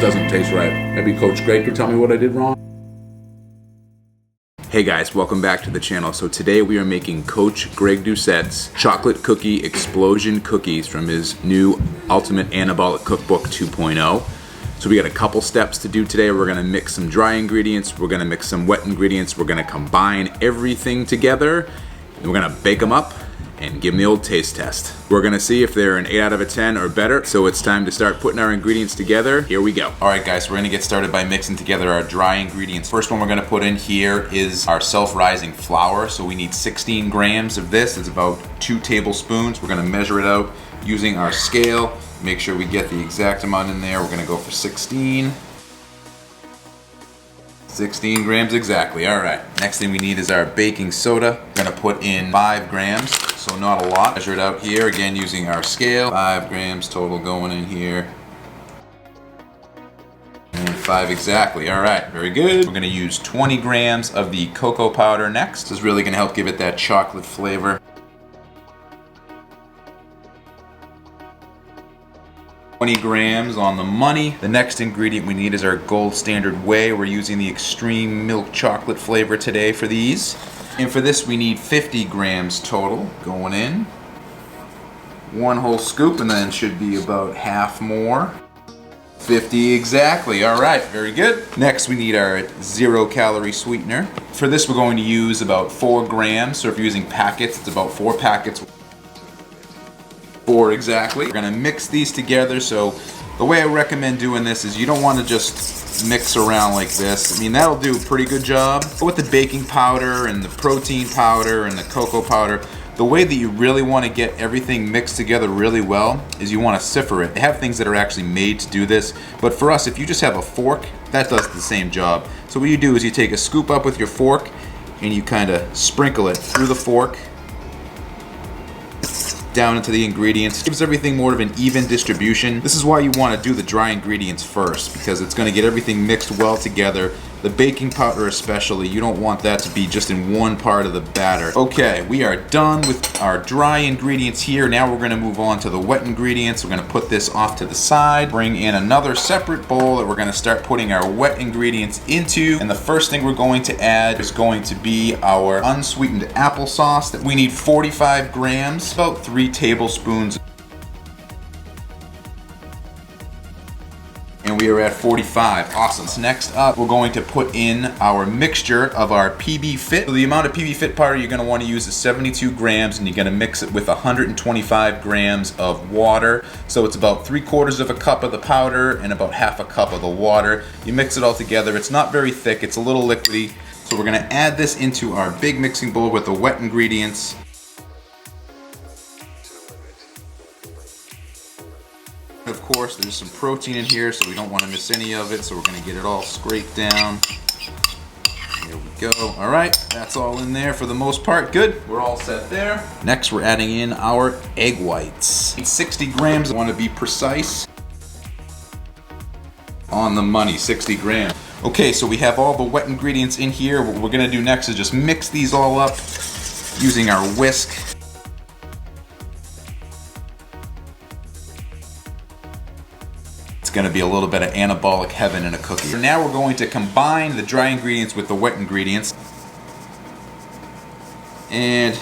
doesn't taste right. Maybe Coach Greg could tell me what I did wrong. Hey guys, welcome back to the channel. So today we are making Coach Greg Doucette's chocolate cookie explosion cookies from his new Ultimate Anabolic Cookbook 2.0. So we got a couple steps to do today. We're gonna mix some dry ingredients, we're gonna mix some wet ingredients, we're gonna combine everything together, and we're gonna bake them up and give them the old taste test. We're gonna see if they're an 8 out of a 10 or better. So it's time to start putting our ingredients together. Here we go. All right guys, we're gonna get started by mixing together our dry ingredients. First one we're gonna put in here is our self-rising flour. So we need 16 grams of this. It's about 2 tablespoons. We're gonna measure it out using our scale. Make sure we get the exact amount in there. We're gonna go for 16 grams exactly. All right. Next thing we need is our baking soda. We're gonna put in 5 grams, so not a lot. Measure it out here, again using our scale. 5 grams total going in here. And 5 exactly. All right, very good. We're gonna use 20 grams of the cocoa powder next. This is really gonna help give it that chocolate flavor. 20 grams on the money. The next ingredient we need is our gold standard whey. We're using the extreme milk chocolate flavor today for these. And for this we need 50 grams total going in. 1 whole scoop, and then should be about half more. 50 exactly. All right, very good. Next we need our 0-calorie sweetener. For this we're going to use about 4 grams. So if you're using packets, it's about 4 packets. 4 exactly. We're gonna mix these together. So the way I recommend doing this is you don't want to just mix around like this. I mean, that'll do a pretty good job. But with the baking powder and the protein powder and the cocoa powder, the way that you really want to get everything mixed together really well is you want to sift it. They have things that are actually made to do this, but for us, if you just have a fork, that does the same job. So what you do is you take a scoop up with your fork and you kind of sprinkle it through the fork down into the ingredients. It gives everything more of an even distribution. This is why you want to do the dry ingredients first, because it's going to get everything mixed well together. The baking powder especially, you don't want that to be just in one part of the batter. Okay, we are done with our dry ingredients here. Now we're going to move on to the wet ingredients. We're going to put this off to the side, bring in another separate bowl that we're going to start putting our wet ingredients into. And the first thing we're going to add is going to be our unsweetened applesauce. That we need 45 grams, about 3 tablespoons. And we are at 45. Awesome. So next up, we're going to put in our mixture of our PB Fit. So the amount of PB Fit powder you're going to want to use is 72 grams, and you're going to mix it with 125 grams of water. So it's about 3/4 of a cup of the powder and about half a cup of the water. You mix it all together. It's not very thick. It's a little liquidy. So we're going to add this into our big mixing bowl with the wet ingredients. Of course, there's some protein in here, so we don't want to miss any of it. So we're going to get it all scraped down. Here we go. All right, that's all in there for the most part. Good, we're all set there. Next, we're adding in our egg whites. 60 grams, I want to be precise. On the money, 60 grams. Okay, so we have all the wet ingredients in here. What we're going to do next is just mix these all up using our whisk. Going to be a little bit of anabolic heaven in a cookie. Now we're going to combine the dry ingredients with the wet ingredients. And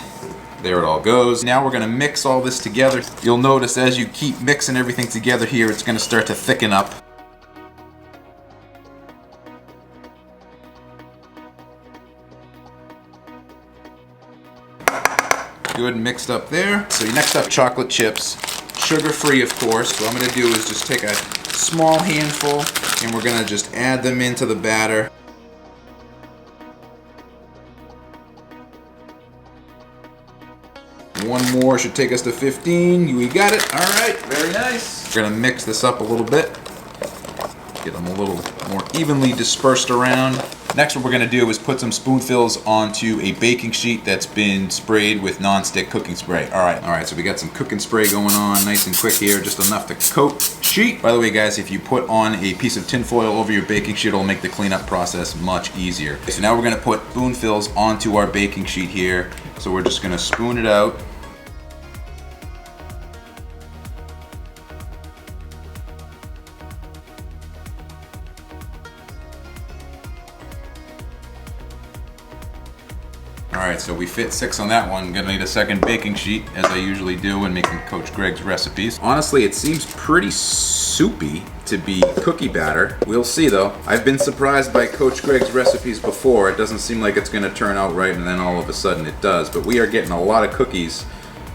there it all goes. Now we're going to mix all this together. You'll notice as you keep mixing everything together here, it's going to start to thicken up. Good, mixed up there. So next up, chocolate chips. Sugar-free, of course. So what I'm going to do is just take a small handful and we're going to just add them into the batter. One more should take us to 15. We got it. All right, very nice. We're going to mix this up a little bit. Get them a little more evenly dispersed around. Next, what we're going to do is put some spoonfuls onto a baking sheet that's been sprayed with non-stick cooking spray. All right, so we got some cooking spray going on, nice and quick here, just enough to coat sheet. By the way, guys, if you put on a piece of tin foil over your baking sheet, it'll make the cleanup process much easier. Okay, so now we're going to put spoonfuls onto our baking sheet here. So we're just going to spoon it out. Alright, so we fit 6 on that one. Gonna need a second baking sheet, as I usually do when making Coach Greg's recipes. Honestly, it seems pretty soupy to be cookie batter. We'll see though. I've been surprised by Coach Greg's recipes before. It doesn't seem like it's gonna turn out right, and then all of a sudden it does. But we are getting a lot of cookies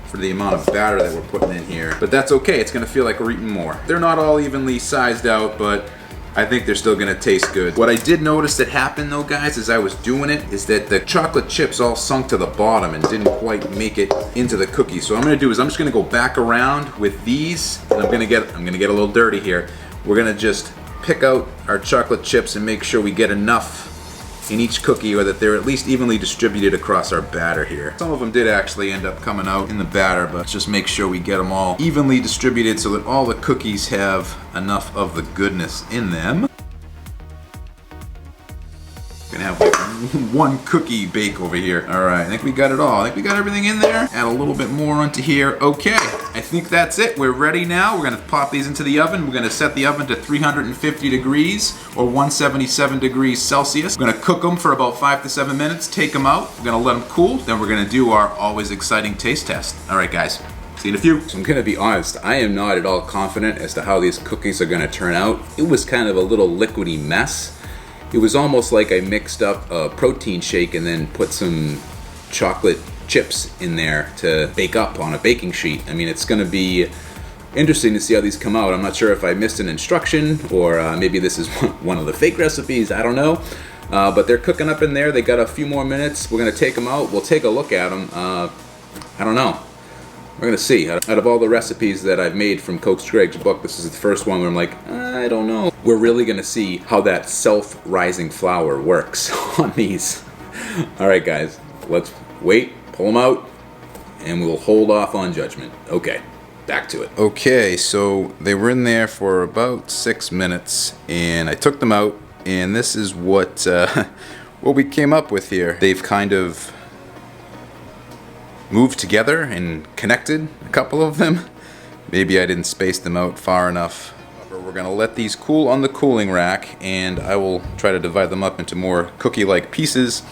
for the amount of batter that we're putting in here. But that's okay, it's gonna feel like we're eating more. They're not all evenly sized out, but I think they're still gonna taste good. What I did notice that happened though, guys, as I was doing it, is that the chocolate chips all sunk to the bottom and didn't quite make it into the cookies. So what I'm gonna do is I'm just gonna go back around with these, and I'm gonna get a little dirty here. We're gonna just pick out our chocolate chips and make sure we get enough in each cookie, or that they're at least evenly distributed across our batter here. Some of them did actually end up coming out in the batter, but let's just make sure we get them all evenly distributed so that all the cookies have enough of the goodness in them. Gonna have like one cookie bake over here. All right, I think we got it all. I think we got everything in there. Add a little bit more onto here. Okay, I think that's it. We're ready now. We're gonna pop these into the oven. We're gonna set the oven to 350 degrees or 177 degrees Celsius. We're gonna cook them for about 5 to 7 minutes, take them out. We're gonna let them cool. Then we're gonna do our always exciting taste test. All right, guys. See you in a few. So I'm gonna be honest, I am not at all confident as to how these cookies are gonna turn out. It was kind of a little liquidy mess. It was almost like I mixed up a protein shake and then put some chocolate chips in there to bake up on a baking sheet. I mean, it's gonna be interesting to see how these come out. I'm not sure if I missed an instruction, or maybe this is one of the fake recipes, I don't know. But they're cooking up in there. They got a few more minutes. We're gonna take them out. We'll take a look at them. I don't know. We're gonna see. Out of all the recipes that I've made from Coach Greg's book, this is the first one where I'm like, I don't know. We're really gonna see how that self-rising flour works on these. All right, guys, let's wait, pull them out, and we'll hold off on judgment. Okay, back to it. Okay, so they were in there for about 6 minutes, and I took them out, and this is what we came up with here. They've kind of moved together and connected, a couple of them. Maybe I didn't space them out far enough. We're gonna let these cool on the cooling rack, and I will try to divide them up into more cookie-like pieces,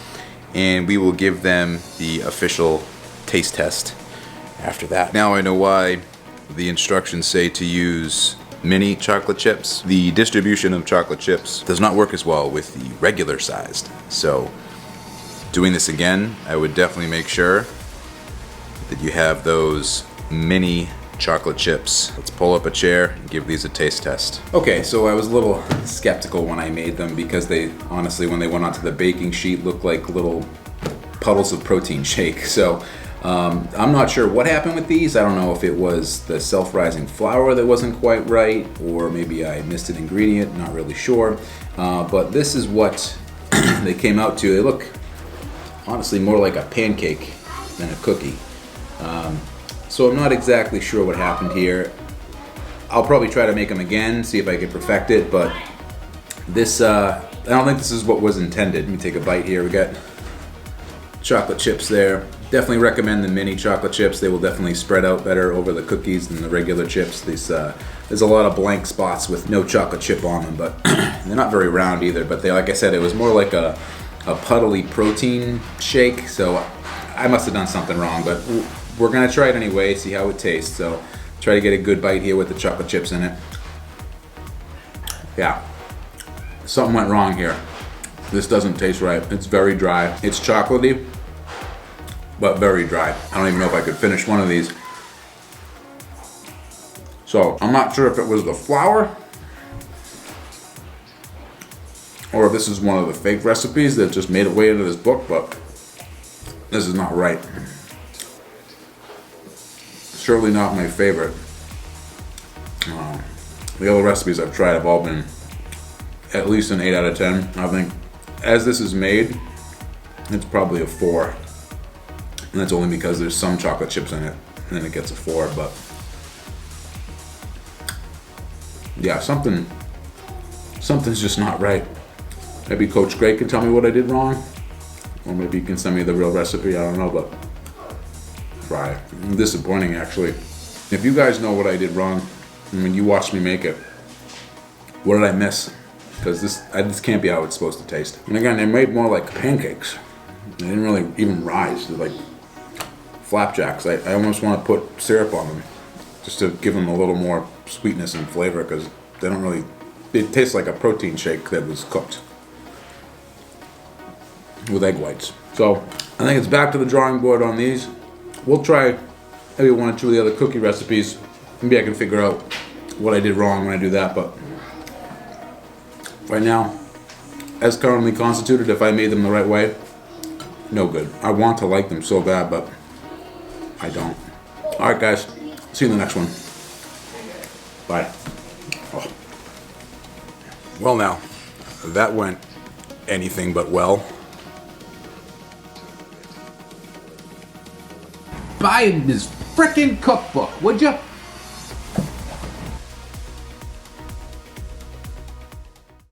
and we will give them the official taste test after that. Now I know why the instructions say to use mini chocolate chips. The distribution of chocolate chips does not work as well with the regular sized. So doing this again, I would definitely make sure that you have those mini chocolate chips. Let's pull up a chair and give these a taste test. Okay, so I was a little skeptical when I made them because they honestly, when they went onto the baking sheet, looked like little puddles of protein shake. So I'm not sure what happened with these. I don't know if it was the self-rising flour that wasn't quite right, or maybe I missed an ingredient, not really sure. But this is what they came out to. They look honestly more like a pancake than a cookie. So I'm not exactly sure what happened here. I'll probably try to make them again, see if I can perfect it, but this, I don't think this is what was intended. Let me take a bite here. We got chocolate chips there. Definitely recommend the mini chocolate chips. They will definitely spread out better over the cookies than the regular chips. These, there's a lot of blank spots with no chocolate chip on them, but they're not very round either. But they, like I said, it was more like a puddly protein shake, so I must have done something wrong, but we're gonna try it anyway, see how it tastes. So try to get a good bite here with the chocolate chips in it. Yeah, something went wrong here. This doesn't taste right. It's very dry. It's chocolatey, but very dry. I don't even know if I could finish one of these. So I'm not sure if it was the flour or if this is one of the fake recipes that just made its way into this book, but this is not right. Certainly not my favorite. The other recipes I've tried have all been at least an 8 out of 10. I think as this is made, it's probably a 4. And that's only because there's some chocolate chips in it, and then it gets a 4, but yeah, something's just not right. Maybe Coach Greg can tell me what I did wrong, or maybe he can send me the real recipe, I don't know, but try it. Disappointing, actually. If you guys know what I did wrong, I mean, you watched me make it, what did I miss? Because this can't be how it's supposed to taste. And again, they're made more like pancakes. They didn't really even rise. They're like flapjacks. I almost want to put syrup on them just to give them a little more sweetness and flavor because they don't really, it tastes like a protein shake that was cooked with egg whites. So I think it's back to the drawing board on these. We'll try maybe one or two of the other cookie recipes. Maybe I can figure out what I did wrong when I do that, but right now, as currently constituted, if I made them the right way, no good. I want to like them so bad, but I don't. Alright guys, see you in the next one. Bye. Oh. Well now, that went anything but well. Buy this frickin' cookbook, would you?